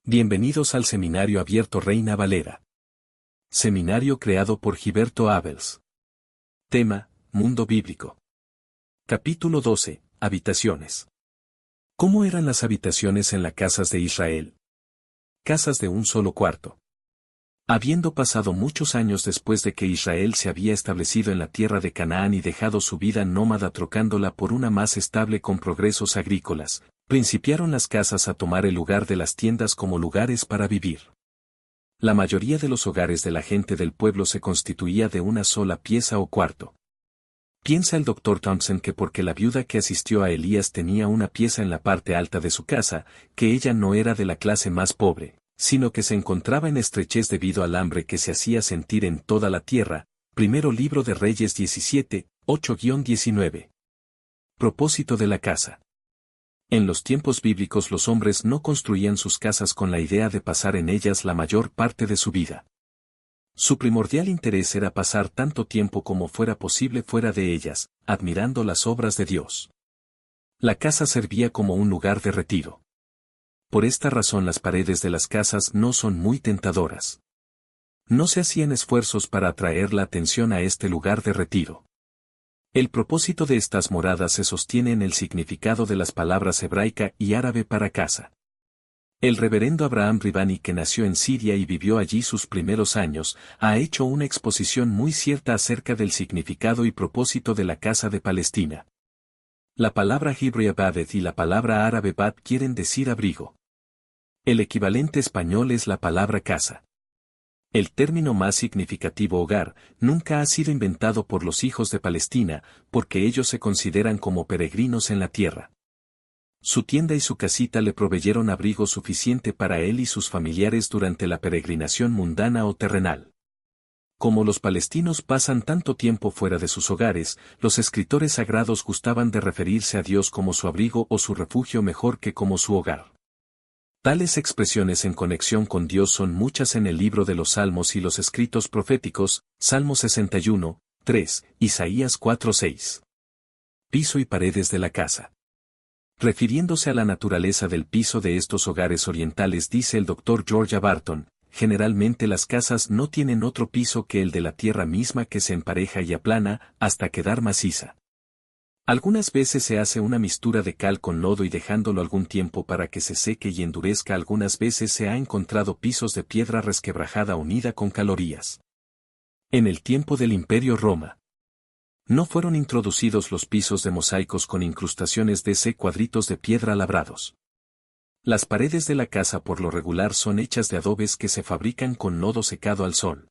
Bienvenidos al Seminario Abierto Reina Valera. Seminario creado por Gilberto Abels. Tema: Mundo Bíblico. Capítulo 12. Habitaciones. ¿Cómo eran las habitaciones en las casas de Israel? Casas de un solo cuarto. Habiendo pasado muchos años después de que Israel se había establecido en la tierra de Canaán y dejado su vida nómada trocándola por una más estable con progresos agrícolas, principiaron las casas a tomar el lugar de las tiendas como lugares para vivir. La mayoría de los hogares de la gente del pueblo se constituía de una sola pieza o cuarto. Piensa el Dr. Thompson que porque la viuda que asistió a Elías tenía una pieza en la parte alta de su casa, que ella no era de la clase más pobre, sino que se encontraba en estrechez debido al hambre que se hacía sentir en toda la tierra. Primero Libro de Reyes 17, 8-19. Propósito de la casa. En los tiempos bíblicos los hombres no construían sus casas con la idea de pasar en ellas la mayor parte de su vida. Su primordial interés era pasar tanto tiempo como fuera posible fuera de ellas, admirando las obras de Dios. La casa servía como un lugar de retiro. Por esta razón las paredes de las casas no son muy tentadoras. No se hacían esfuerzos para atraer la atención a este lugar de retiro. El propósito de estas moradas se sostiene en el significado de las palabras hebraica y árabe para casa. El reverendo Abraham Ribani, que nació en Siria y vivió allí sus primeros años, ha hecho una exposición muy cierta acerca del significado y propósito de la casa de Palestina. La palabra hebrea badet y la palabra árabe bat quieren decir abrigo. El equivalente español es la palabra casa. El término más significativo hogar nunca ha sido inventado por los hijos de Palestina, porque ellos se consideran como peregrinos en la tierra. Su tienda y su casita le proveyeron abrigo suficiente para él y sus familiares durante la peregrinación mundana o terrenal. Como los palestinos pasan tanto tiempo fuera de sus hogares, los escritores sagrados gustaban de referirse a Dios como su abrigo o su refugio mejor que como su hogar. Tales expresiones en conexión con Dios son muchas en el libro de los Salmos y los escritos proféticos, Salmo 61, 3, Isaías 4, 6. Piso y paredes de la casa. Refiriéndose a la naturaleza del piso de estos hogares orientales, dice el Dr. George Barton, generalmente las casas no tienen otro piso que el de la tierra misma que se empareja y aplana hasta quedar maciza. Algunas veces se hace una mistura de cal con lodo y dejándolo algún tiempo para que se seque y endurezca. Algunas veces se ha encontrado pisos de piedra resquebrajada unida con calorías. En el tiempo del Imperio Roma, no fueron introducidos los pisos de mosaicos con incrustaciones de cuadritos de piedra labrados. Las paredes de la casa por lo regular son hechas de adobes que se fabrican con lodo secado al sol.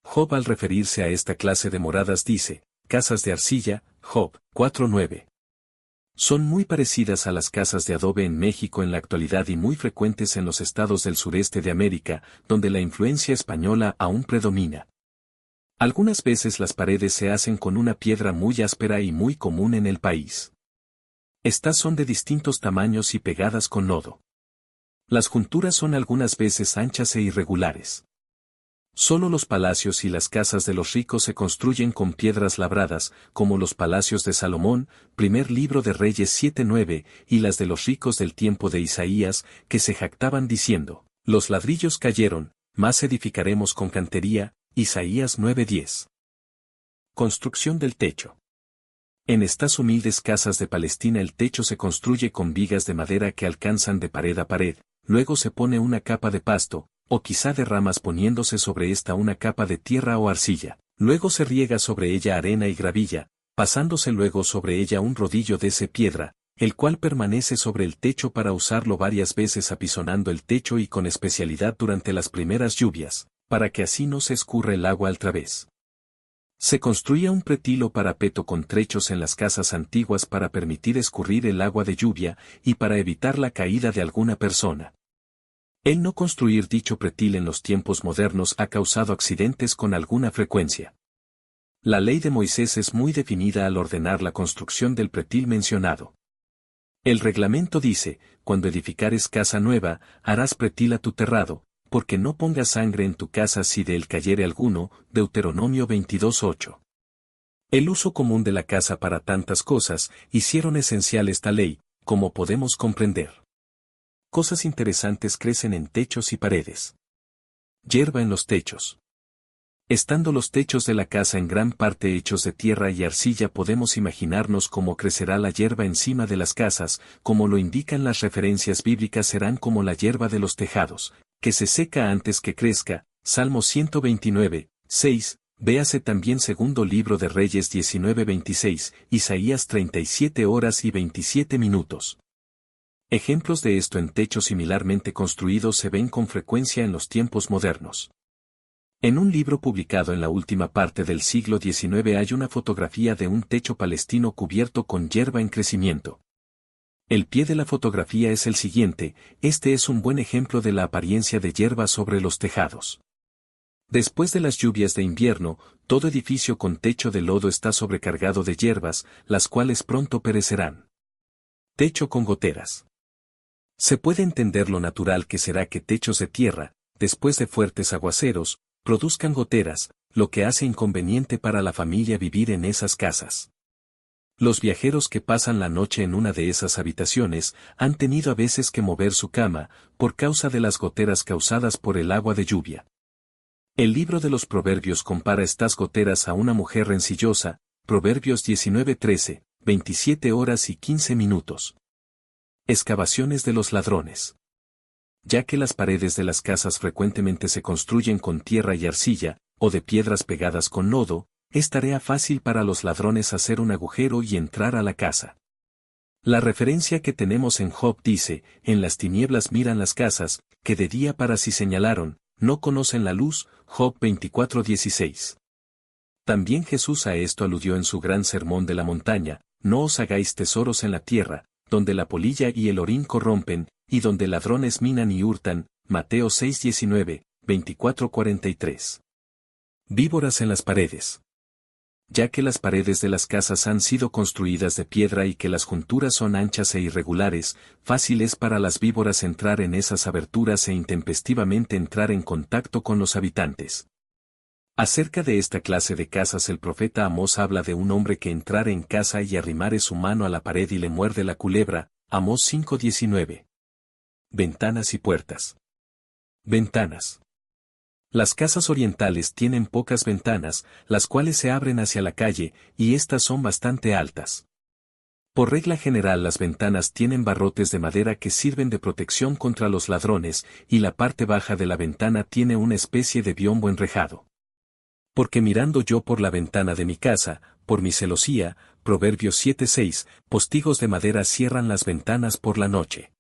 Job, al referirse a esta clase de moradas, dice: casas de arcilla, Job 4:9. Son muy parecidas a las casas de adobe en México en la actualidad y muy frecuentes en los estados del sureste de América, donde la influencia española aún predomina. Algunas veces las paredes se hacen con una piedra muy áspera y muy común en el país. Estas son de distintos tamaños y pegadas con lodo. Las junturas son algunas veces anchas e irregulares. Solo los palacios y las casas de los ricos se construyen con piedras labradas, como los palacios de Salomón, primer libro de Reyes 7:9, y las de los ricos del tiempo de Isaías, que se jactaban diciendo: los ladrillos cayeron, mas edificaremos con cantería, Isaías 9:10. Construcción del techo. En estas humildes casas de Palestina el techo se construye con vigas de madera que alcanzan de pared a pared, luego se pone una capa de pasto, o quizá de ramas, poniéndose sobre esta una capa de tierra o arcilla, luego se riega sobre ella arena y gravilla, pasándose luego sobre ella un rodillo de piedra, el cual permanece sobre el techo para usarlo varias veces apisonando el techo y con especialidad durante las primeras lluvias, para que así no se escurra el agua al través. Se construía un pretil o parapeto con trechos en las casas antiguas para permitir escurrir el agua de lluvia y para evitar la caída de alguna persona. El no construir dicho pretil en los tiempos modernos ha causado accidentes con alguna frecuencia. La ley de Moisés es muy definida al ordenar la construcción del pretil mencionado. El reglamento dice: cuando edificares casa nueva, harás pretil a tu terrado, porque no pongas sangre en tu casa si de él cayere alguno, Deuteronomio 22:8. El uso común de la casa para tantas cosas hicieron esencial esta ley, como podemos comprender. Cosas interesantes crecen en techos y paredes. Hierba en los techos. Estando los techos de la casa en gran parte hechos de tierra y arcilla, podemos imaginarnos cómo crecerá la hierba encima de las casas, como lo indican las referencias bíblicas, serán como la hierba de los tejados, que se seca antes que crezca. Salmo 129, 6, véase también segundo libro de Reyes 19:26, Isaías 37 horas y 27 minutos. Ejemplos de esto en techos similarmente construidos se ven con frecuencia en los tiempos modernos. En un libro publicado en la última parte del siglo XIX hay una fotografía de un techo palestino cubierto con hierba en crecimiento. El pie de la fotografía es el siguiente: este es un buen ejemplo de la apariencia de hierba sobre los tejados. Después de las lluvias de invierno, todo edificio con techo de lodo está sobrecargado de hierbas, las cuales pronto perecerán. Techo con goteras. Se puede entender lo natural que será que techos de tierra, después de fuertes aguaceros, produzcan goteras, lo que hace inconveniente para la familia vivir en esas casas. Los viajeros que pasan la noche en una de esas habitaciones han tenido a veces que mover su cama, por causa de las goteras causadas por el agua de lluvia. El libro de los Proverbios compara estas goteras a una mujer rencillosa, Proverbios 19:13, 27 horas y 15 minutos. Excavaciones de los ladrones. Ya que las paredes de las casas frecuentemente se construyen con tierra y arcilla, o de piedras pegadas con lodo, es tarea fácil para los ladrones hacer un agujero y entrar a la casa. La referencia que tenemos en Job dice: en las tinieblas miran las casas, que de día para sí señalaron, no conocen la luz. Job 24:16. También Jesús a esto aludió en su gran sermón de la montaña: no os hagáis tesoros en la tierra, donde la polilla y el orín corrompen, y donde ladrones minan y hurtan. Mateo 6:19, 24:43. Víboras en las paredes. Ya que las paredes de las casas han sido construidas de piedra y que las junturas son anchas e irregulares, fácil es para las víboras entrar en esas aberturas e intempestivamente entrar en contacto con los habitantes. Acerca de esta clase de casas el profeta Amós habla de un hombre que entrare en casa y arrimare su mano a la pared y le muerde la culebra. Amós 5:19. Ventanas y puertas. Ventanas. Las casas orientales tienen pocas ventanas, las cuales se abren hacia la calle, y estas son bastante altas. Por regla general las ventanas tienen barrotes de madera que sirven de protección contra los ladrones, y la parte baja de la ventana tiene una especie de biombo enrejado. Porque mirando yo por la ventana de mi casa, por mi celosía, Proverbios 7:6, postigos de madera cierran las ventanas por la noche.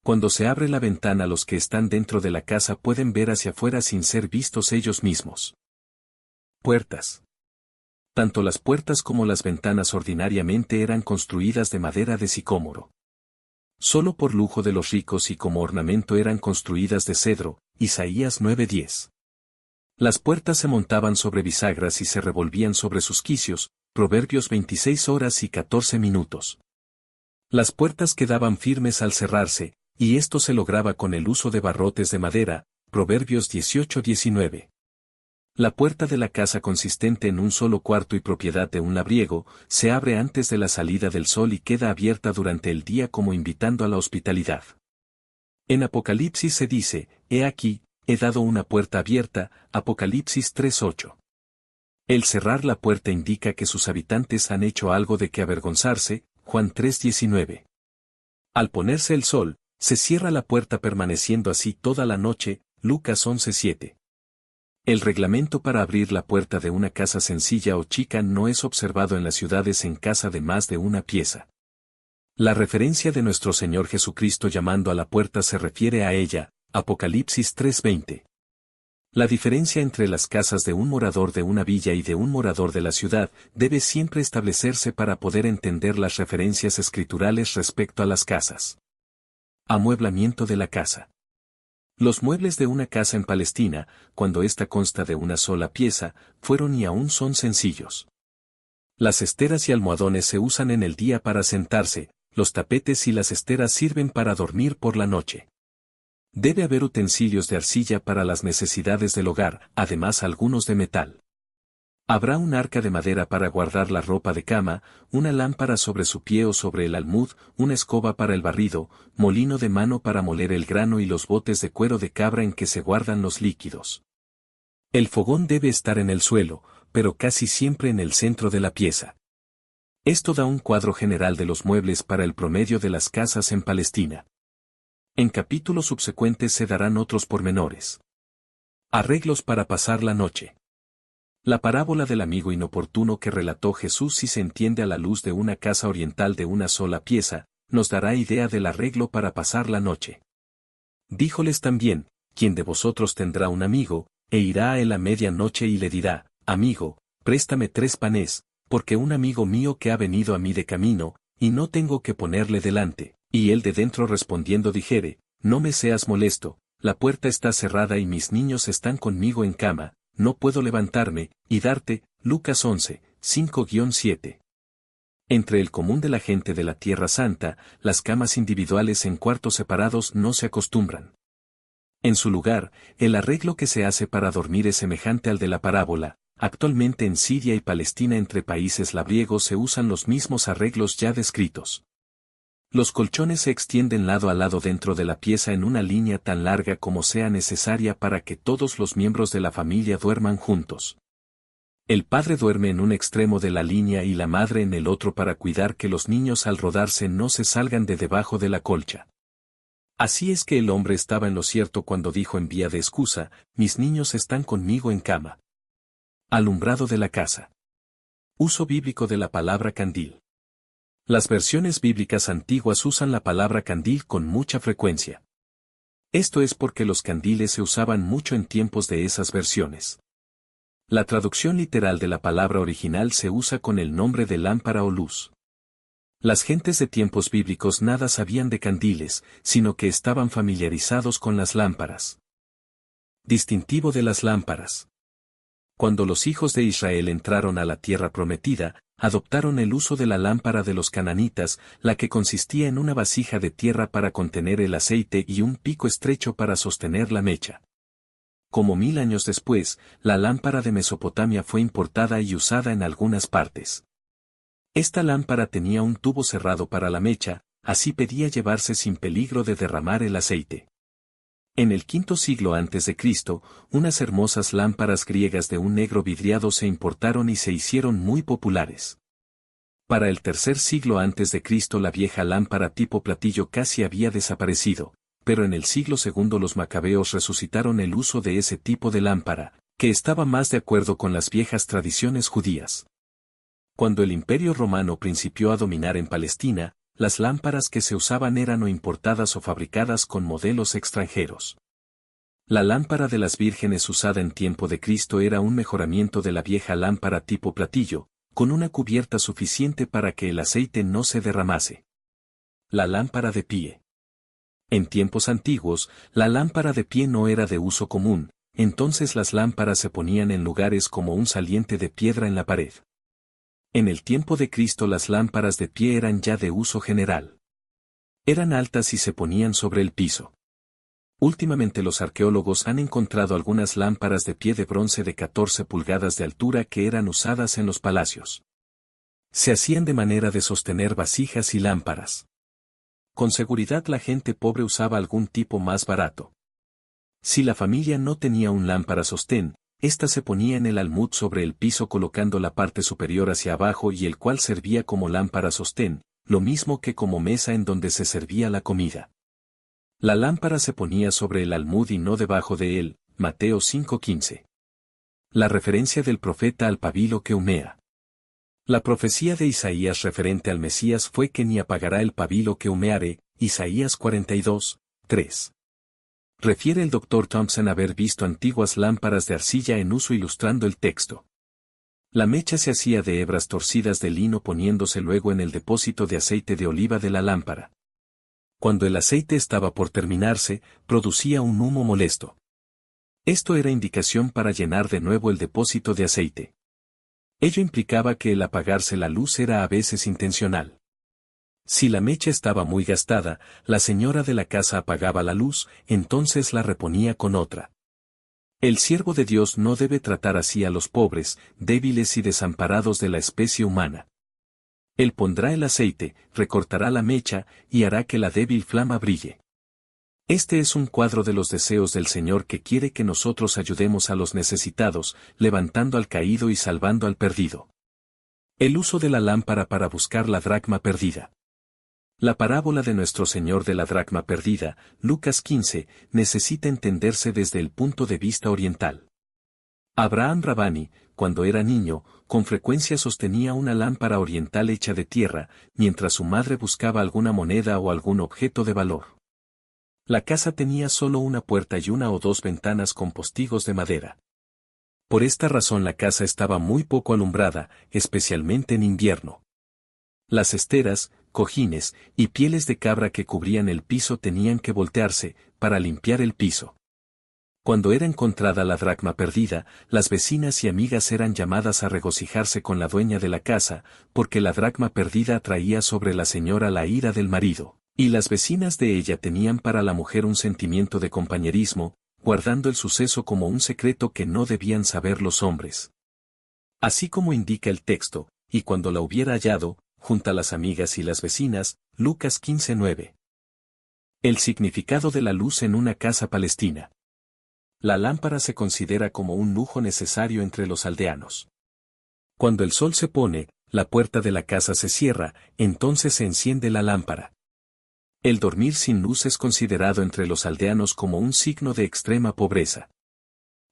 Cuando se abre la ventana, los que están dentro de la casa pueden ver hacia afuera sin ser vistos ellos mismos. Puertas. Tanto las puertas como las ventanas ordinariamente eran construidas de madera de sicómoro. Solo por lujo de los ricos y como ornamento eran construidas de cedro. Isaías 9:10. Las puertas se montaban sobre bisagras y se revolvían sobre sus quicios. Proverbios 26 horas y 14 minutos. Las puertas quedaban firmes al cerrarse, y esto se lograba con el uso de barrotes de madera. Proverbios 18:19. La puerta de la casa, consistente en un solo cuarto y propiedad de un labriego, se abre antes de la salida del sol y queda abierta durante el día como invitando a la hospitalidad. En Apocalipsis se dice: he aquí, he dado una puerta abierta. Apocalipsis 3:8. El cerrar la puerta indica que sus habitantes han hecho algo de que avergonzarse. Juan 3:19. Al ponerse el sol, se cierra la puerta permaneciendo así toda la noche. Lucas 11:7. El reglamento para abrir la puerta de una casa sencilla o chica no es observado en las ciudades en casa de más de una pieza. La referencia de nuestro Señor Jesucristo llamando a la puerta se refiere a ella. Apocalipsis 3:20. La diferencia entre las casas de un morador de una villa y de un morador de la ciudad debe siempre establecerse para poder entender las referencias escriturales respecto a las casas. Amueblamiento de la casa. Los muebles de una casa en Palestina, cuando ésta consta de una sola pieza, fueron y aún son sencillos. Las esteras y almohadones se usan en el día para sentarse, los tapetes y las esteras sirven para dormir por la noche. Debe haber utensilios de arcilla para las necesidades del hogar, además algunos de metal. Habrá un arca de madera para guardar la ropa de cama, una lámpara sobre su pie o sobre el almud, una escoba para el barrido, molino de mano para moler el grano y los botes de cuero de cabra en que se guardan los líquidos. El fogón debe estar en el suelo, pero casi siempre en el centro de la pieza. Esto da un cuadro general de los muebles para el promedio de las casas en Palestina. En capítulos subsecuentes se darán otros pormenores. Arreglos para pasar la noche. La parábola del amigo inoportuno que relató Jesús, si se entiende a la luz de una casa oriental de una sola pieza, nos dará idea del arreglo para pasar la noche. Díjoles también, ¿quién de vosotros tendrá un amigo, e irá a él a medianoche y le dirá, amigo, préstame 3 panes, porque un amigo mío que ha venido a mí de camino, y no tengo que ponerle delante, y él de dentro respondiendo dijere, no me seas molesto, la puerta está cerrada y mis niños están conmigo en cama, no puedo levantarme, y darte, Lucas 11, 5-7. Entre el común de la gente de la Tierra Santa, las camas individuales en cuartos separados no se acostumbran. En su lugar, el arreglo que se hace para dormir es semejante al de la parábola. Actualmente en Siria y Palestina entre países labriegos se usan los mismos arreglos ya descritos. Los colchones se extienden lado a lado dentro de la pieza en una línea tan larga como sea necesaria para que todos los miembros de la familia duerman juntos. El padre duerme en un extremo de la línea y la madre en el otro para cuidar que los niños al rodarse no se salgan de debajo de la colcha. Así es que el hombre estaba en lo cierto cuando dijo en vía de excusa, mis niños están conmigo en cama. Alumbrado de la casa. Uso bíblico de la palabra candil. Las versiones bíblicas antiguas usan la palabra candil con mucha frecuencia. Esto es porque los candiles se usaban mucho en tiempos de esas versiones. La traducción literal de la palabra original se usa con el nombre de lámpara o luz. Las gentes de tiempos bíblicos nada sabían de candiles, sino que estaban familiarizados con las lámparas. Distintivo de las lámparas. Cuando los hijos de Israel entraron a la tierra prometida, adoptaron el uso de la lámpara de los cananitas, la que consistía en una vasija de tierra para contener el aceite y un pico estrecho para sostener la mecha. Como 1000 años después, la lámpara de Mesopotamia fue importada y usada en algunas partes. Esta lámpara tenía un tubo cerrado para la mecha, así podía llevarse sin peligro de derramar el aceite. En el V siglo a.C., unas hermosas lámparas griegas de un negro vidriado se importaron y se hicieron muy populares. Para el III siglo a.C. la vieja lámpara tipo platillo casi había desaparecido, pero en el siglo II los macabeos resucitaron el uso de ese tipo de lámpara, que estaba más de acuerdo con las viejas tradiciones judías. Cuando el Imperio Romano principió a dominar en Palestina, las lámparas que se usaban eran o importadas o fabricadas con modelos extranjeros. La lámpara de las vírgenes usada en tiempo de Cristo era un mejoramiento de la vieja lámpara tipo platillo, con una cubierta suficiente para que el aceite no se derramase. La lámpara de pie. En tiempos antiguos, la lámpara de pie no era de uso común, entonces las lámparas se ponían en lugares como un saliente de piedra en la pared. En el tiempo de Cristo las lámparas de pie eran ya de uso general. Eran altas y se ponían sobre el piso. Últimamente los arqueólogos han encontrado algunas lámparas de pie de bronce de 14 pulgadas de altura que eran usadas en los palacios. Se hacían de manera de sostener vasijas y lámparas. Con seguridad la gente pobre usaba algún tipo más barato. Si la familia no tenía un lámpara sostén, esta se ponía en el almud sobre el piso colocando la parte superior hacia abajo y el cual servía como lámpara sostén, lo mismo que como mesa en donde se servía la comida. La lámpara se ponía sobre el almud y no debajo de él, Mateo 5:15. La referencia del profeta al pabilo que humea. La profecía de Isaías referente al Mesías fue que ni apagará el pabilo que humeare, Isaías 42:3. Refiere el Dr. Thompson haber visto antiguas lámparas de arcilla en uso ilustrando el texto. La mecha se hacía de hebras torcidas de lino poniéndose luego en el depósito de aceite de oliva de la lámpara. Cuando el aceite estaba por terminarse, producía un humo molesto. Esto era indicación para llenar de nuevo el depósito de aceite. Ello implicaba que el apagarse la luz era a veces intencional. Si la mecha estaba muy gastada, la señora de la casa apagaba la luz, entonces la reponía con otra. El siervo de Dios no debe tratar así a los pobres, débiles y desamparados de la especie humana. Él pondrá el aceite, recortará la mecha, y hará que la débil flama brille. Este es un cuadro de los deseos del Señor que quiere que nosotros ayudemos a los necesitados, levantando al caído y salvando al perdido. El uso de la lámpara para buscar la dracma perdida. La parábola de nuestro Señor de la dracma perdida, Lucas 15, necesita entenderse desde el punto de vista oriental. Abraham Rabani, cuando era niño, con frecuencia sostenía una lámpara oriental hecha de tierra, mientras su madre buscaba alguna moneda o algún objeto de valor. La casa tenía solo una puerta y una o dos ventanas con postigos de madera. Por esta razón la casa estaba muy poco alumbrada, especialmente en invierno. Las esteras, cojines y pieles de cabra que cubrían el piso tenían que voltearse, para limpiar el piso. Cuando era encontrada la dracma perdida, las vecinas y amigas eran llamadas a regocijarse con la dueña de la casa, porque la dracma perdida atraía sobre la señora la ira del marido, y las vecinas de ella tenían para la mujer un sentimiento de compañerismo, guardando el suceso como un secreto que no debían saber los hombres. Así como indica el texto, y cuando la hubiera hallado, junto a las amigas y las vecinas, Lucas 15:9. El significado de la luz en una casa palestina. La lámpara se considera como un lujo necesario entre los aldeanos. Cuando el sol se pone, la puerta de la casa se cierra, entonces se enciende la lámpara. El dormir sin luz es considerado entre los aldeanos como un signo de extrema pobreza.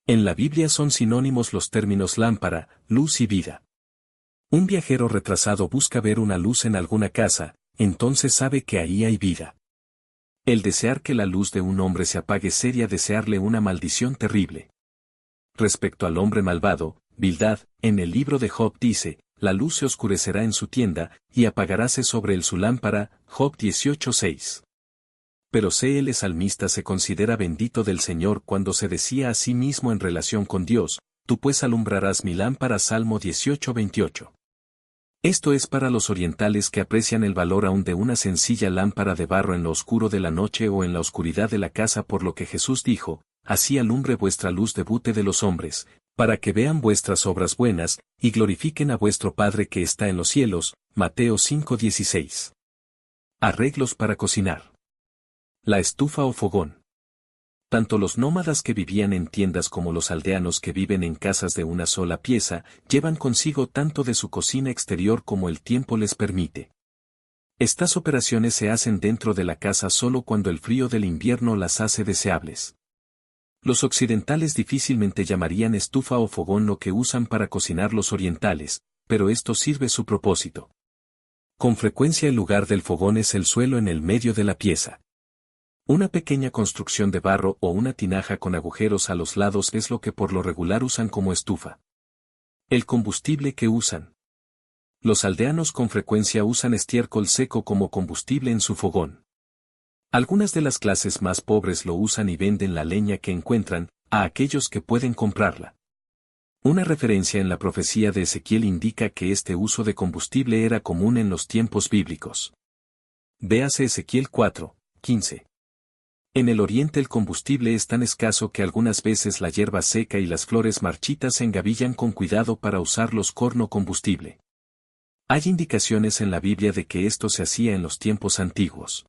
En la Biblia son sinónimos los términos lámpara, luz y vida. Un viajero retrasado busca ver una luz en alguna casa, entonces sabe que ahí hay vida. El desear que la luz de un hombre se apague sería desearle una maldición terrible. Respecto al hombre malvado, Bildad, en el libro de Job dice, la luz se oscurecerá en su tienda, y apagaráse sobre él su lámpara, Job 18:6. Pero el salmista se considera bendito del Señor cuando se decía a sí mismo en relación con Dios, tú pues alumbrarás mi lámpara, Salmo 18:28. Esto es para los orientales que aprecian el valor aún de una sencilla lámpara de barro en lo oscuro de la noche o en la oscuridad de la casa, por lo que Jesús dijo, así alumbre vuestra luz debute de los hombres, para que vean vuestras obras buenas, y glorifiquen a vuestro Padre que está en los cielos, Mateo 5:16. Arreglos para cocinar. La estufa o fogón. Tanto los nómadas que vivían en tiendas como los aldeanos que viven en casas de una sola pieza, llevan consigo tanto de su cocina exterior como el tiempo les permite. Estas operaciones se hacen dentro de la casa solo cuando el frío del invierno las hace deseables. Los occidentales difícilmente llamarían estufa o fogón lo que usan para cocinar los orientales, pero esto sirve su propósito. Con frecuencia el lugar del fogón es el suelo en el medio de la pieza. Una pequeña construcción de barro o una tinaja con agujeros a los lados es lo que por lo regular usan como estufa. El combustible que usan. Los aldeanos con frecuencia usan estiércol seco como combustible en su fogón. Algunas de las clases más pobres lo usan y venden la leña que encuentran, a aquellos que pueden comprarla. Una referencia en la profecía de Ezequiel indica que este uso de combustible era común en los tiempos bíblicos. Véase Ezequiel 4:15. En el oriente el combustible es tan escaso que algunas veces la hierba seca y las flores marchitas se engavillan con cuidado para usarlos como combustible. Hay indicaciones en la Biblia de que esto se hacía en los tiempos antiguos.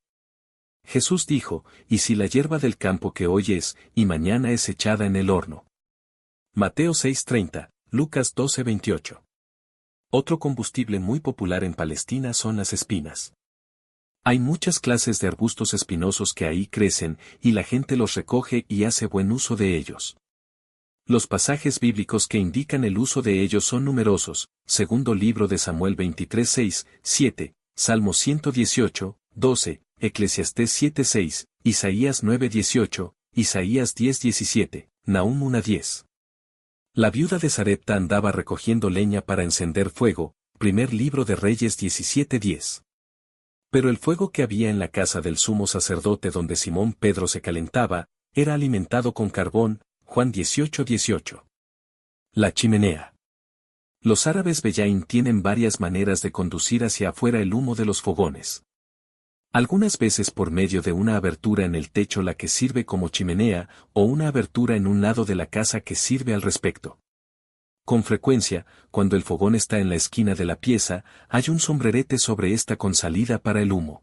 Jesús dijo, y si la hierba del campo que hoy es, y mañana es echada en el horno. Mateo 6:30, Lucas 12:28. Otro combustible muy popular en Palestina son las espinas. Hay muchas clases de arbustos espinosos que ahí crecen, y la gente los recoge y hace buen uso de ellos. Los pasajes bíblicos que indican el uso de ellos son numerosos, segundo libro de Samuel 23:6, 7, Salmo 118:12, Eclesiastés 7:6, Isaías 9:18, Isaías 10:17, Nahum 1:10. La viuda de Sarepta andaba recogiendo leña para encender fuego, primer libro de Reyes 17:10. Pero el fuego que había en la casa del sumo sacerdote donde Simón Pedro se calentaba, era alimentado con carbón, Juan 18:18. La chimenea. Los árabes Beyaín tienen varias maneras de conducir hacia afuera el humo de los fogones. Algunas veces por medio de una abertura en el techo la que sirve como chimenea, o una abertura en un lado de la casa que sirve al respecto. Con frecuencia, cuando el fogón está en la esquina de la pieza, hay un sombrerete sobre esta con salida para el humo.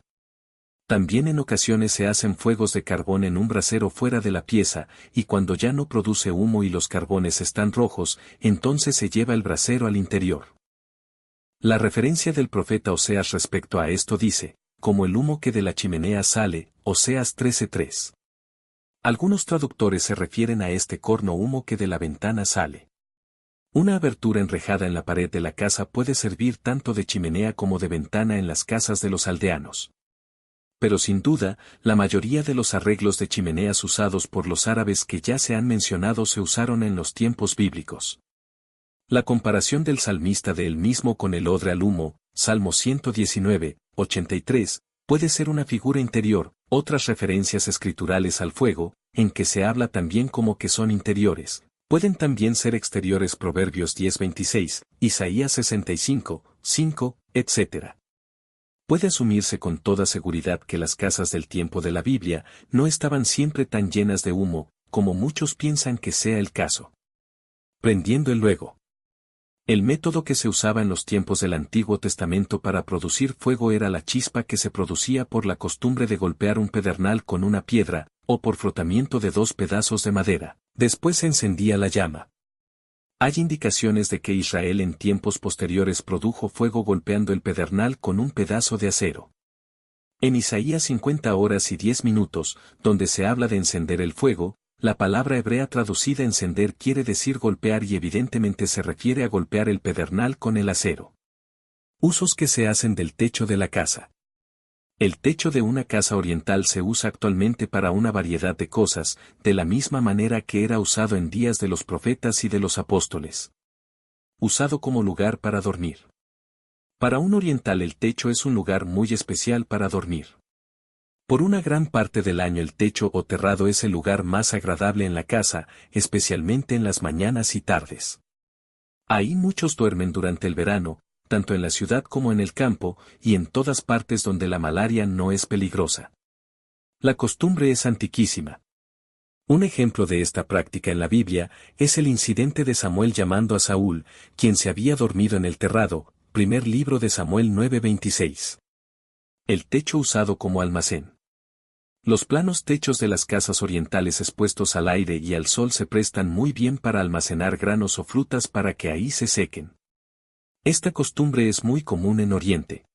También en ocasiones se hacen fuegos de carbón en un brasero fuera de la pieza, y cuando ya no produce humo y los carbones están rojos, entonces se lleva el brasero al interior. La referencia del profeta Oseas respecto a esto dice, como el humo que de la chimenea sale, Oseas 13:3. Algunos traductores se refieren a este corno humo que de la ventana sale. Una abertura enrejada en la pared de la casa puede servir tanto de chimenea como de ventana en las casas de los aldeanos. Pero sin duda, la mayoría de los arreglos de chimeneas usados por los árabes que ya se han mencionado se usaron en los tiempos bíblicos. La comparación del salmista de él mismo con el odre al humo, Salmo 119, 83, puede ser una figura interior. Otras referencias escriturales al fuego, en que se habla también como que son interiores, pueden también ser exteriores. Proverbios 10:26, Isaías 65, 5, etc. Puede asumirse con toda seguridad que las casas del tiempo de la Biblia no estaban siempre tan llenas de humo, como muchos piensan que sea el caso. Prendiendo el luego. El método que se usaba en los tiempos del Antiguo Testamento para producir fuego era la chispa que se producía por la costumbre de golpear un pedernal con una piedra, o por frotamiento de dos pedazos de madera. Después se encendía la llama. Hay indicaciones de que Israel en tiempos posteriores produjo fuego golpeando el pedernal con un pedazo de acero. En Isaías 50 horas y 10 minutos, donde se habla de encender el fuego, la palabra hebrea traducida encender quiere decir golpear y evidentemente se refiere a golpear el pedernal con el acero. Usos que se hacen del techo de la casa. El techo de una casa oriental se usa actualmente para una variedad de cosas, de la misma manera que era usado en días de los profetas y de los apóstoles. Usado como lugar para dormir. Para un oriental el techo es un lugar muy especial para dormir. Por una gran parte del año el techo o terrado es el lugar más agradable en la casa, especialmente en las mañanas y tardes. Ahí muchos duermen durante el verano, tanto en la ciudad como en el campo, y en todas partes donde la malaria no es peligrosa. La costumbre es antiquísima. Un ejemplo de esta práctica en la Biblia es el incidente de Samuel llamando a Saúl, quien se había dormido en el terrado, primer libro de Samuel 9:26. El techo usado como almacén. Los planos techos de las casas orientales expuestos al aire y al sol se prestan muy bien para almacenar granos o frutas para que ahí se sequen. Esta costumbre es muy común en Oriente.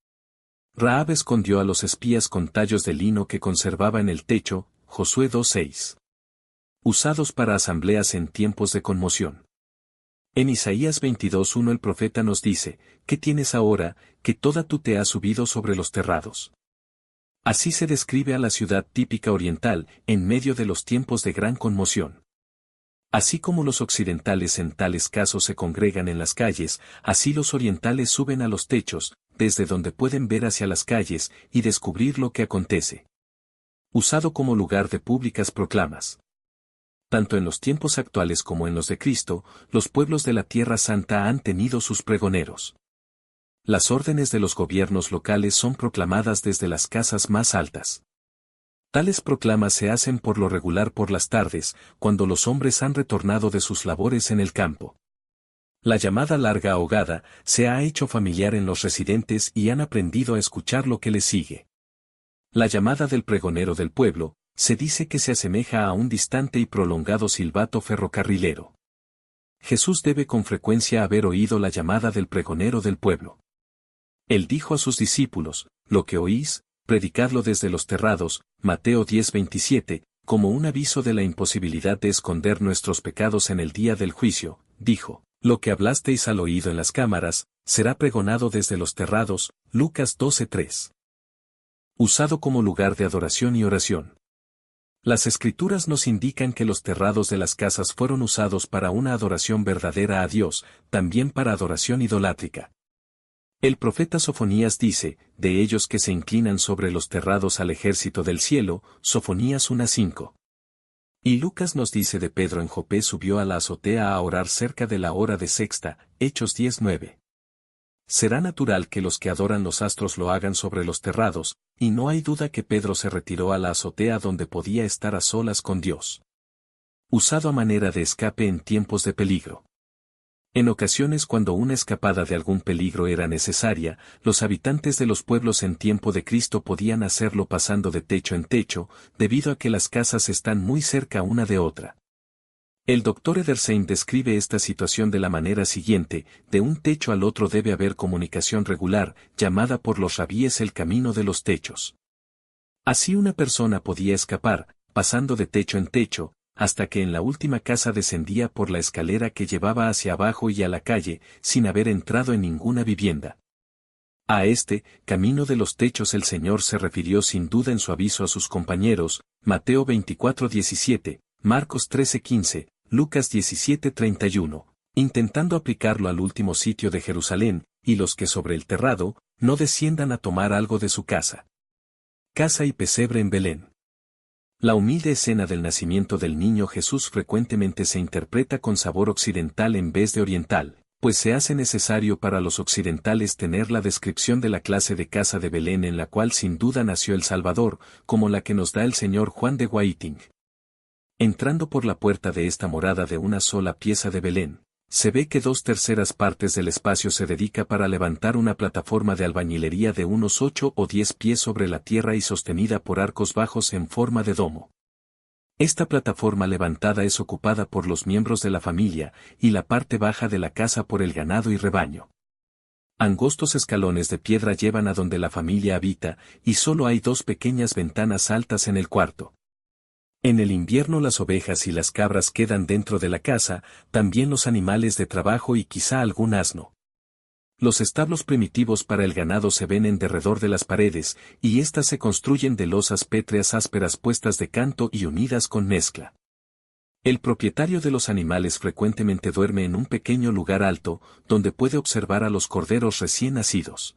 Rahab escondió a los espías con tallos de lino que conservaba en el techo, Josué 2:6. Usados para asambleas en tiempos de conmoción. En Isaías 22:1 el profeta nos dice, ¿qué tienes ahora, que toda tú te has subido sobre los terrados? Así se describe a la ciudad típica oriental, en medio de los tiempos de gran conmoción. Así como los occidentales en tales casos se congregan en las calles, así los orientales suben a los techos, desde donde pueden ver hacia las calles y descubrir lo que acontece. Usado como lugar de públicas proclamas. Tanto en los tiempos actuales como en los de Cristo, los pueblos de la Tierra Santa han tenido sus pregoneros. Las órdenes de los gobiernos locales son proclamadas desde las casas más altas. Tales proclamas se hacen por lo regular por las tardes, cuando los hombres han retornado de sus labores en el campo. La llamada larga ahogada se ha hecho familiar en los residentes y han aprendido a escuchar lo que les sigue. La llamada del pregonero del pueblo, se dice que se asemeja a un distante y prolongado silbato ferrocarrilero. Jesús debe con frecuencia haber oído la llamada del pregonero del pueblo. Él dijo a sus discípulos, lo que oís, predicadlo desde los terrados, Mateo 10:27, como un aviso de la imposibilidad de esconder nuestros pecados en el día del juicio, dijo, lo que hablasteis al oído en las cámaras, será pregonado desde los terrados, Lucas 12:3. Usado como lugar de adoración y oración. Las escrituras nos indican que los terrados de las casas fueron usados para una adoración verdadera a Dios, también para adoración idolátrica. El profeta Sofonías dice, de ellos que se inclinan sobre los terrados al ejército del cielo, Sofonías 1:5. Y Lucas nos dice de Pedro en Jope subió a la azotea a orar cerca de la hora de sexta, Hechos 10:9. Será natural que los que adoran los astros lo hagan sobre los terrados, y no hay duda que Pedro se retiró a la azotea donde podía estar a solas con Dios. Usado a manera de escape en tiempos de peligro. En ocasiones cuando una escapada de algún peligro era necesaria, los habitantes de los pueblos en tiempo de Cristo podían hacerlo pasando de techo en techo, debido a que las casas están muy cerca una de otra. El Dr. Edersheim describe esta situación de la manera siguiente: de un techo al otro debe haber comunicación regular, llamada por los rabíes el camino de los techos. Así una persona podía escapar, pasando de techo en techo, hasta que en la última casa descendía por la escalera que llevaba hacia abajo y a la calle, sin haber entrado en ninguna vivienda. A este camino de los techos el Señor se refirió sin duda en su aviso a sus compañeros, Mateo 24:17, Marcos 13:15, Lucas 17:31, intentando aplicarlo al último sitio de Jerusalén, y los que sobre el terrado, no desciendan a tomar algo de su casa. Casa y pesebre en Belén. La humilde escena del nacimiento del niño Jesús frecuentemente se interpreta con sabor occidental en vez de oriental, pues se hace necesario para los occidentales tener la descripción de la clase de casa de Belén en la cual sin duda nació el Salvador, como la que nos da el señor Juan de Whiting. Entrando por la puerta de esta morada de una sola pieza de Belén, se ve que 2/3 partes del espacio se dedica para levantar una plataforma de albañilería de unos 8 o 10 pies sobre la tierra y sostenida por arcos bajos en forma de domo. Esta plataforma levantada es ocupada por los miembros de la familia, y la parte baja de la casa por el ganado y rebaño. Angostos escalones de piedra llevan a donde la familia habita, y solo hay 2 pequeñas ventanas altas en el cuarto. En el invierno las ovejas y las cabras quedan dentro de la casa, también los animales de trabajo y quizá algún asno. Los establos primitivos para el ganado se ven en derredor de las paredes, y éstas se construyen de losas pétreas ásperas puestas de canto y unidas con mezcla. El propietario de los animales frecuentemente duerme en un pequeño lugar alto, donde puede observar a los corderos recién nacidos.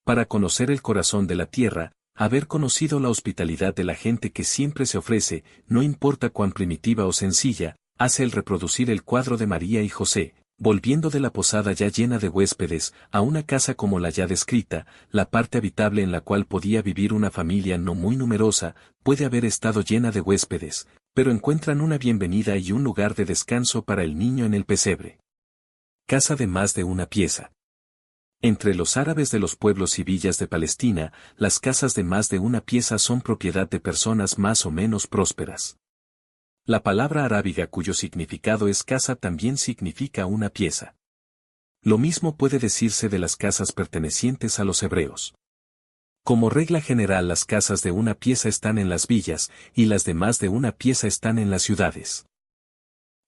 Para conocer el corazón de la tierra, haber conocido la hospitalidad de la gente que siempre se ofrece, no importa cuán primitiva o sencilla, hace el reproducir el cuadro de María y José, volviendo de la posada ya llena de huéspedes, a una casa como la ya descrita, la parte habitable en la cual podía vivir una familia no muy numerosa, puede haber estado llena de huéspedes, pero encuentran una bienvenida y un lugar de descanso para el niño en el pesebre. Casa de más de una pieza. Entre los árabes de los pueblos y villas de Palestina, las casas de más de una pieza son propiedad de personas más o menos prósperas. La palabra arábiga cuyo significado es casa también significa una pieza. Lo mismo puede decirse de las casas pertenecientes a los hebreos. Como regla general las casas de una pieza están en las villas, y las de más de una pieza están en las ciudades.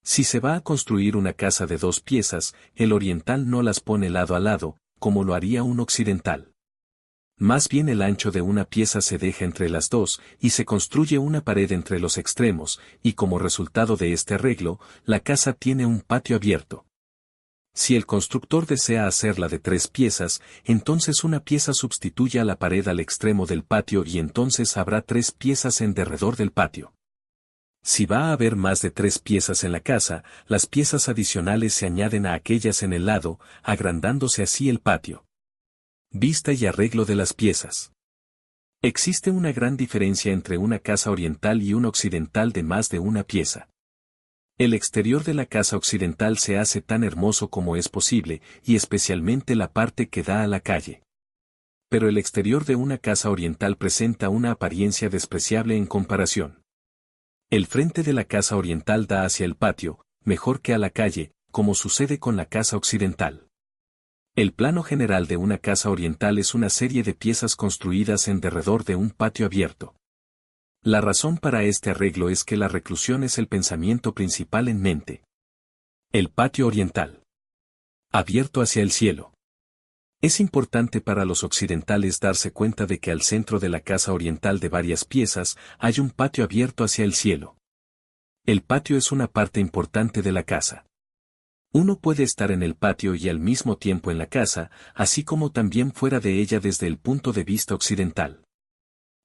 Si se va a construir una casa de 2 piezas, el oriental no las pone lado a lado, como lo haría un occidental. Más bien el ancho de una pieza se deja entre las dos, y se construye una pared entre los extremos, y como resultado de este arreglo, la casa tiene un patio abierto. Si el constructor desea hacerla de 3 piezas, entonces una pieza sustituye a la pared al extremo del patio y entonces habrá 3 piezas en derredor del patio. Si va a haber más de 3 piezas en la casa, las piezas adicionales se añaden a aquellas en el lado, agrandándose así el patio. Vista y arreglo de las piezas. Existe una gran diferencia entre una casa oriental y una occidental de más de una pieza. El exterior de la casa occidental se hace tan hermoso como es posible, y especialmente la parte que da a la calle. Pero el exterior de una casa oriental presenta una apariencia despreciable en comparación. El frente de la casa oriental da hacia el patio, mejor que a la calle, como sucede con la casa occidental. El plano general de una casa oriental es una serie de piezas construidas en derredor de un patio abierto. La razón para este arreglo es que la reclusión es el pensamiento principal en mente. El patio oriental. Abierto hacia el cielo. Es importante para los occidentales darse cuenta de que al centro de la casa oriental de varias piezas hay un patio abierto hacia el cielo. El patio es una parte importante de la casa. Uno puede estar en el patio y al mismo tiempo en la casa, así como también fuera de ella desde el punto de vista occidental.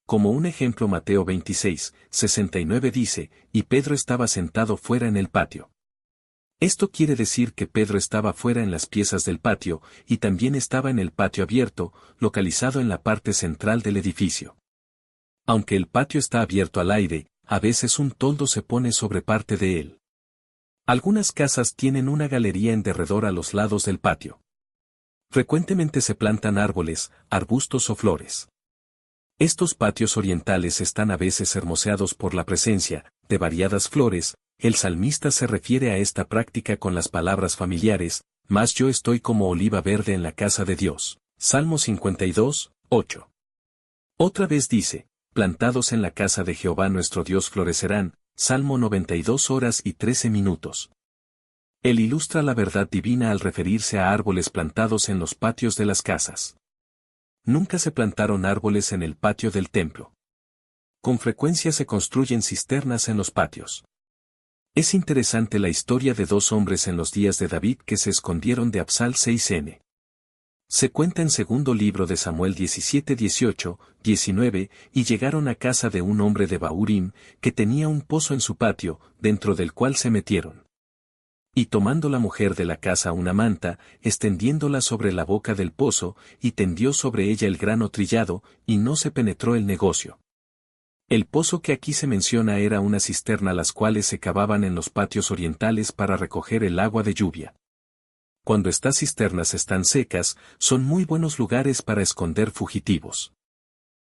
Como un ejemplo Mateo 26:69 dice, y Pedro estaba sentado fuera en el patio. Esto quiere decir que Pedro estaba fuera en las piezas del patio, y también estaba en el patio abierto, localizado en la parte central del edificio. Aunque el patio está abierto al aire, a veces un toldo se pone sobre parte de él. Algunas casas tienen una galería en derredor a los lados del patio. Frecuentemente se plantan árboles, arbustos o flores. Estos patios orientales están a veces hermoseados por la presencia de variadas flores. El salmista se refiere a esta práctica con las palabras familiares: mas yo estoy como oliva verde en la casa de Dios. Salmo 52, 8. Otra vez dice: plantados en la casa de Jehová nuestro Dios florecerán. Salmo 92 horas y 13 minutos. Él ilustra la verdad divina al referirse a árboles plantados en los patios de las casas. Nunca se plantaron árboles en el patio del templo. Con frecuencia se construyen cisternas en los patios. Es interesante la historia de dos hombres en los días de David que se escondieron de Absal 6n. Se cuenta en segundo libro de Samuel 17, 18, 19, y llegaron a casa de un hombre de Bahurim, que tenía un pozo en su patio, dentro del cual se metieron. Y tomando la mujer de la casa una manta, extendiéndola sobre la boca del pozo, y tendió sobre ella el grano trillado, y no se penetró el negocio. El pozo que aquí se menciona era una cisterna las cuales se cavaban en los patios orientales para recoger el agua de lluvia. Cuando estas cisternas están secas, son muy buenos lugares para esconder fugitivos.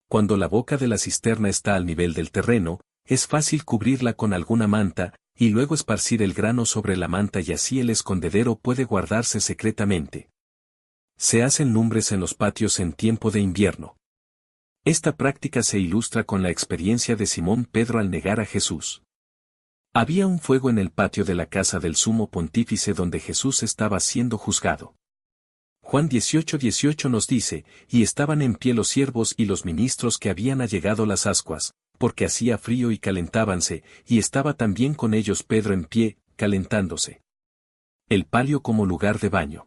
Cuando la boca de la cisterna está al nivel del terreno, es fácil cubrirla con alguna manta, y luego esparcir el grano sobre la manta y así el escondedero puede guardarse secretamente. Se hacen lumbres en los patios en tiempo de invierno. Esta práctica se ilustra con la experiencia de Simón Pedro al negar a Jesús. Había un fuego en el patio de la casa del sumo pontífice donde Jesús estaba siendo juzgado. Juan 18:18 nos dice: y estaban en pie los siervos y los ministros que habían allegado las ascuas, porque hacía frío y calentábanse, y estaba también con ellos Pedro en pie, calentándose. El palio como lugar de baño.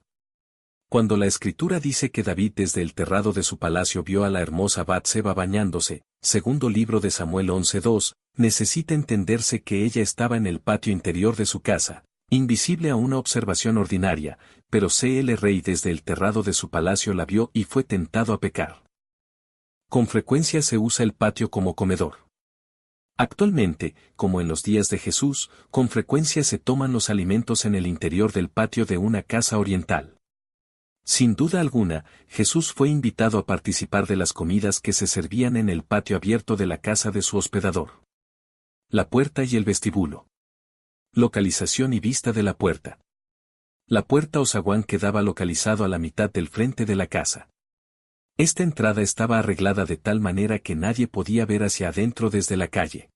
Cuando la Escritura dice que David desde el terrado de su palacio vio a la hermosa Batseba bañándose, segundo libro de Samuel 11:2, necesita entenderse que ella estaba en el patio interior de su casa, invisible a una observación ordinaria, pero el rey desde el terrado de su palacio la vio y fue tentado a pecar. Con frecuencia se usa el patio como comedor. Actualmente, como en los días de Jesús, con frecuencia se toman los alimentos en el interior del patio de una casa oriental. Sin duda alguna, Jesús fue invitado a participar de las comidas que se servían en el patio abierto de la casa de su hospedador. La puerta y el vestíbulo. Localización y vista de la puerta. La puerta o zaguán quedaba localizado a la mitad del frente de la casa. Esta entrada estaba arreglada de tal manera que nadie podía ver hacia adentro desde la calle.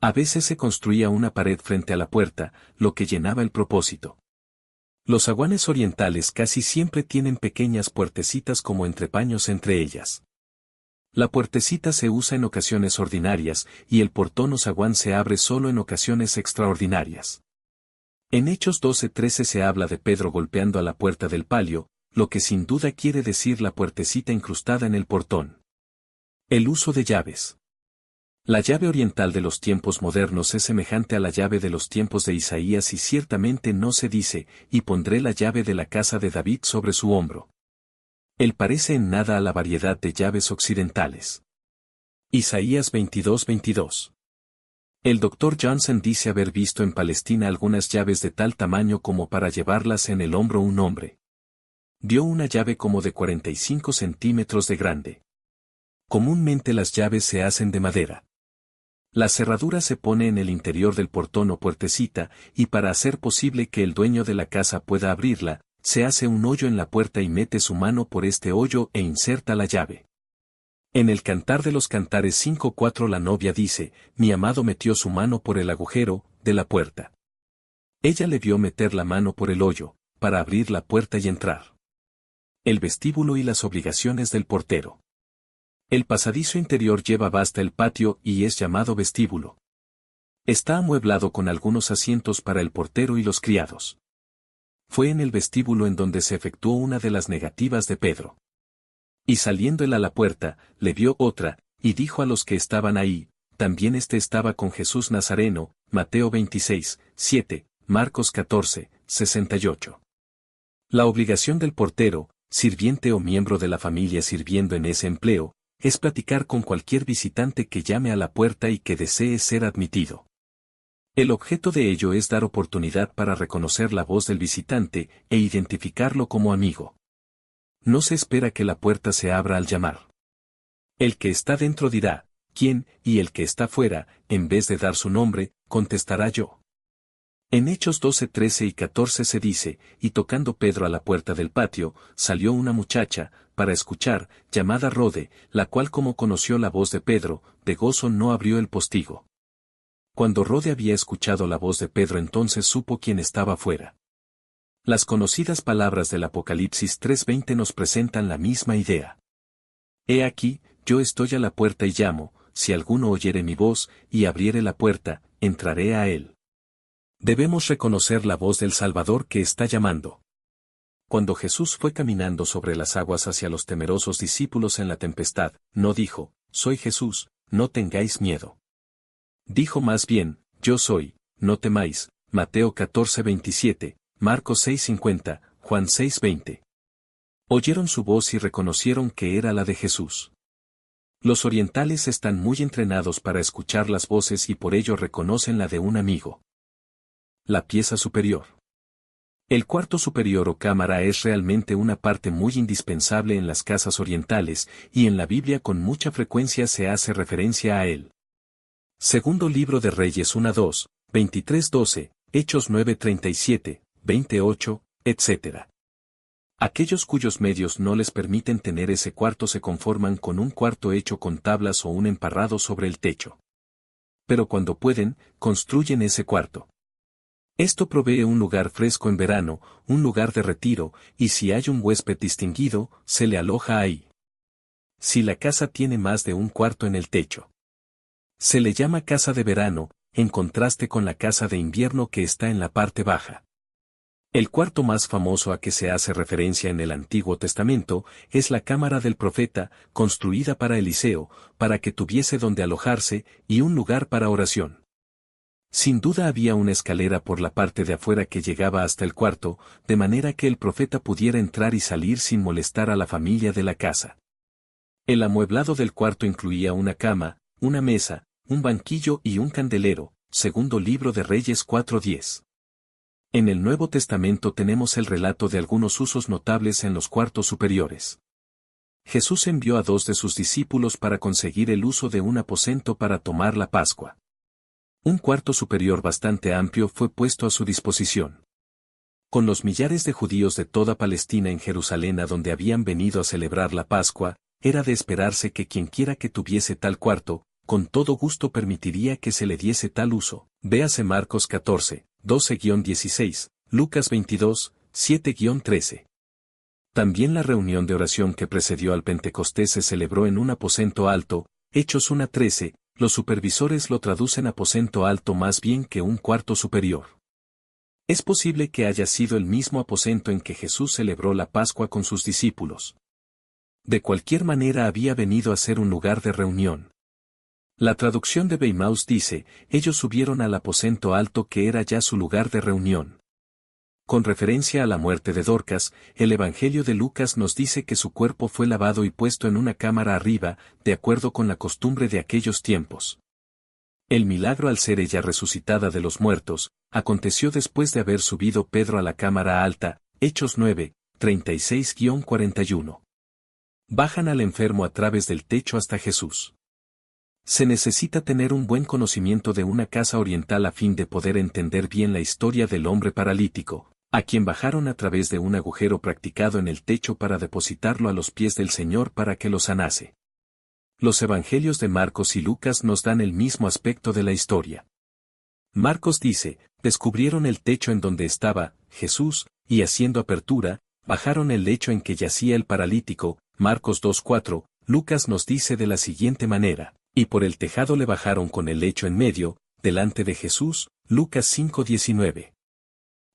A veces se construía una pared frente a la puerta, lo que llenaba el propósito. Los zaguanes orientales casi siempre tienen pequeñas puertecitas como entrepaños entre ellas. La puertecita se usa en ocasiones ordinarias, y el portón o zaguán se abre solo en ocasiones extraordinarias. En Hechos 12:13 se habla de Pedro golpeando a la puerta del palio, lo que sin duda quiere decir la puertecita incrustada en el portón. El uso de llaves. La llave oriental de los tiempos modernos es semejante a la llave de los tiempos de Isaías y ciertamente no se dice: y pondré la llave de la casa de David sobre su hombro. Él parece en nada a la variedad de llaves occidentales. Isaías 22:22. El Dr. Johnson dice haber visto en Palestina algunas llaves de tal tamaño como para llevarlas en el hombro un hombre. Dio una llave como de 45 centímetros de grande. Comúnmente las llaves se hacen de madera. La cerradura se pone en el interior del portón o puertecita, y para hacer posible que el dueño de la casa pueda abrirla, se hace un hoyo en la puerta y mete su mano por este hoyo e inserta la llave. En el Cantar de los Cantares 5:4 la novia dice: mi amado metió su mano por el agujero de la puerta. Ella le vio meter la mano por el hoyo, para abrir la puerta y entrar. El vestíbulo y las obligaciones del portero. El pasadizo interior lleva hasta el patio y es llamado vestíbulo. Está amueblado con algunos asientos para el portero y los criados. Fue en el vestíbulo en donde se efectuó una de las negativas de Pedro. Y saliendo él a la puerta, le vio otra, y dijo a los que estaban ahí: también estaba con Jesús Nazareno. Mateo 26:7, Marcos 14, 68. La obligación del portero, sirviente o miembro de la familia sirviendo en ese empleo, es platicar con cualquier visitante que llame a la puerta y que desee ser admitido. El objeto de ello es dar oportunidad para reconocer la voz del visitante e identificarlo como amigo. No se espera que la puerta se abra al llamar. El que está dentro dirá, ¿quién? Y el que está fuera, en vez de dar su nombre, contestará yo. En Hechos 12, 13 y 14 se dice, y tocando Pedro a la puerta del patio, salió una muchacha, para escuchar, llamada Rode, la cual como conoció la voz de Pedro, de gozo no abrió el postigo. Cuando Rode había escuchado la voz de Pedro entonces supo quién estaba fuera. Las conocidas palabras del Apocalipsis 3:20 nos presentan la misma idea. He aquí, yo estoy a la puerta y llamo, si alguno oyere mi voz, y abriere la puerta, entraré a él. Debemos reconocer la voz del Salvador que está llamando. Cuando Jesús fue caminando sobre las aguas hacia los temerosos discípulos en la tempestad, no dijo, soy Jesús, no tengáis miedo. Dijo más bien, yo soy, no temáis, Mateo 14:27, Marcos 6:50, Juan 6:20. Oyeron su voz y reconocieron que era la de Jesús. Los orientales están muy entrenados para escuchar las voces y por ello reconocen la de un amigo. La pieza superior. El cuarto superior o cámara es realmente una parte muy indispensable en las casas orientales, y en la Biblia con mucha frecuencia se hace referencia a él. Segundo libro de Reyes 1:2, 23:12, Hechos 9:37, 28, etc. Aquellos cuyos medios no les permiten tener ese cuarto se conforman con un cuarto hecho con tablas o un emparrado sobre el techo. Pero cuando pueden, construyen ese cuarto. Esto provee un lugar fresco en verano, un lugar de retiro, y si hay un huésped distinguido, se le aloja ahí. Si la casa tiene más de un cuarto en el techo, se le llama casa de verano, en contraste con la casa de invierno que está en la parte baja. El cuarto más famoso a que se hace referencia en el Antiguo Testamento es la cámara del profeta, construida para Eliseo, para que tuviese donde alojarse y un lugar para oración. Sin duda había una escalera por la parte de afuera que llegaba hasta el cuarto, de manera que el profeta pudiera entrar y salir sin molestar a la familia de la casa. El amueblado del cuarto incluía una cama, una mesa, un banquillo y un candelero, segundo libro de Reyes 4:10. En el Nuevo Testamento tenemos el relato de algunos usos notables en los cuartos superiores. Jesús envió a 2 de sus discípulos para conseguir el uso de un aposento para tomar la Pascua. Un cuarto superior bastante amplio fue puesto a su disposición. Con los millares de judíos de toda Palestina en Jerusalén a donde habían venido a celebrar la Pascua, era de esperarse que quienquiera que tuviese tal cuarto, con todo gusto permitiría que se le diese tal uso. Véase Marcos 14, 12-16, Lucas 22, 7-13. También la reunión de oración que precedió al Pentecostés se celebró en un aposento alto, Hechos 1:13, los supervisores lo traducen aposento alto más bien que un cuarto superior. Es posible que haya sido el mismo aposento en que Jesús celebró la Pascua con sus discípulos. De cualquier manera había venido a ser un lugar de reunión. La traducción de Weymouth dice, ellos subieron al aposento alto que era ya su lugar de reunión. Con referencia a la muerte de Dorcas, el Evangelio de Lucas nos dice que su cuerpo fue lavado y puesto en una cámara arriba, de acuerdo con la costumbre de aquellos tiempos. El milagro al ser ella resucitada de los muertos, aconteció después de haber subido Pedro a la cámara alta, Hechos 9, 36-41. Bajan al enfermo a través del techo hasta Jesús. Se necesita tener un buen conocimiento de una casa oriental a fin de poder entender bien la historia del hombre paralítico, a quien bajaron a través de un agujero practicado en el techo para depositarlo a los pies del Señor para que lo sanase. Los evangelios de Marcos y Lucas nos dan el mismo aspecto de la historia. Marcos dice, descubrieron el techo en donde estaba Jesús, y haciendo apertura, bajaron el lecho en que yacía el paralítico, Marcos 2:4, Lucas nos dice de la siguiente manera, y por el tejado le bajaron con el lecho en medio, delante de Jesús, Lucas 5:19.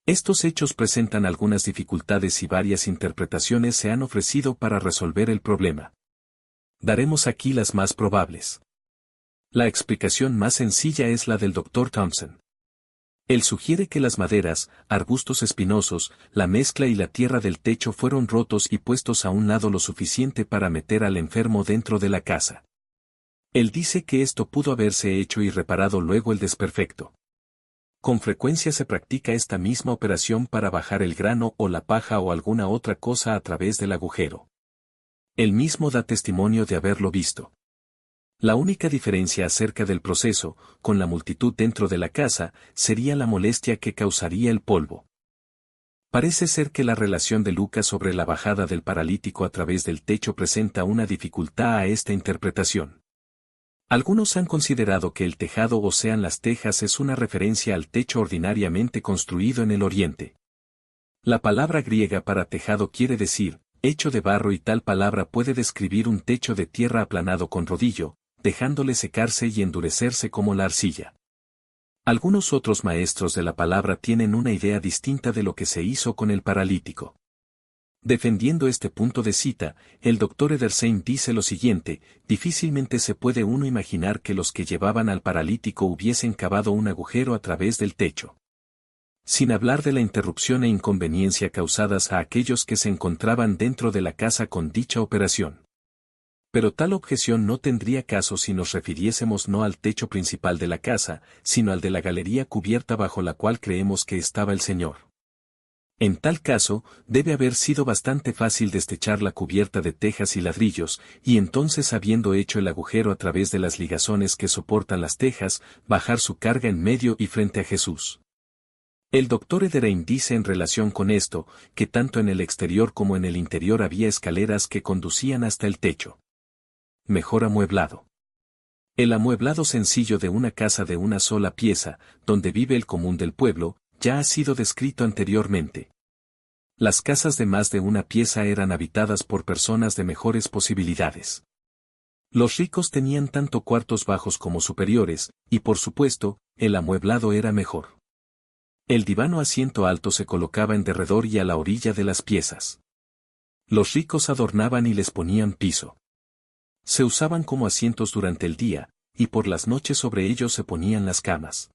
Estos hechos presentan algunas dificultades y varias interpretaciones se han ofrecido para resolver el problema. Daremos aquí las más probables. La explicación más sencilla es la del Dr. Thompson. Él sugiere que las maderas, arbustos espinosos, la mezcla y la tierra del techo fueron rotos y puestos a un lado lo suficiente para meter al enfermo dentro de la casa. Él dice que esto pudo haberse hecho y reparado luego el desperfecto. Con frecuencia se practica esta misma operación para bajar el grano o la paja o alguna otra cosa a través del agujero. Él mismo da testimonio de haberlo visto. La única diferencia acerca del proceso, con la multitud dentro de la casa, sería la molestia que causaría el polvo. Parece ser que la relación de Lucas sobre la bajada del paralítico a través del techo presenta una dificultad a esta interpretación. Algunos han considerado que el tejado o sean las tejas es una referencia al techo ordinariamente construido en el Oriente. La palabra griega para tejado quiere decir, hecho de barro y tal palabra puede describir un techo de tierra aplanado con rodillo, dejándole secarse y endurecerse como la arcilla. Algunos otros maestros de la palabra tienen una idea distinta de lo que se hizo con el paralítico. Defendiendo este punto de cita, el Dr. Edersheim dice lo siguiente: difícilmente se puede uno imaginar que los que llevaban al paralítico hubiesen cavado un agujero a través del techo. Sin hablar de la interrupción e inconveniencia causadas a aquellos que se encontraban dentro de la casa con dicha operación. Pero tal objeción no tendría caso si nos refiriésemos no al techo principal de la casa, sino al de la galería cubierta bajo la cual creemos que estaba el Señor. En tal caso, debe haber sido bastante fácil destechar la cubierta de tejas y ladrillos, y entonces habiendo hecho el agujero a través de las ligazones que soportan las tejas, bajar su carga en medio y frente a Jesús. El Dr. Edersheim dice en relación con esto, que tanto en el exterior como en el interior había escaleras que conducían hasta el techo. Mejor amueblado. El amueblado sencillo de una casa de una sola pieza, donde vive el común del pueblo, ya ha sido descrito anteriormente. Las casas de más de una pieza eran habitadas por personas de mejores posibilidades. Los ricos tenían tanto cuartos bajos como superiores, y por supuesto, el amueblado era mejor. El diván o asiento alto se colocaba en derredor y a la orilla de las piezas. Los ricos adornaban y les ponían piso. Se usaban como asientos durante el día, y por las noches sobre ellos se ponían las camas.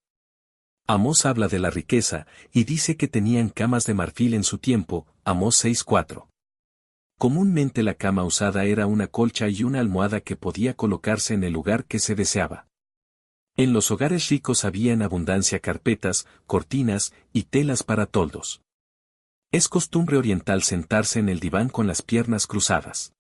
Amós habla de la riqueza, y dice que tenían camas de marfil en su tiempo, Amós 6:4. Comúnmente la cama usada era una colcha y una almohada que podía colocarse en el lugar que se deseaba. En los hogares ricos había en abundancia carpetas, cortinas y telas para toldos. Es costumbre oriental sentarse en el diván con las piernas cruzadas.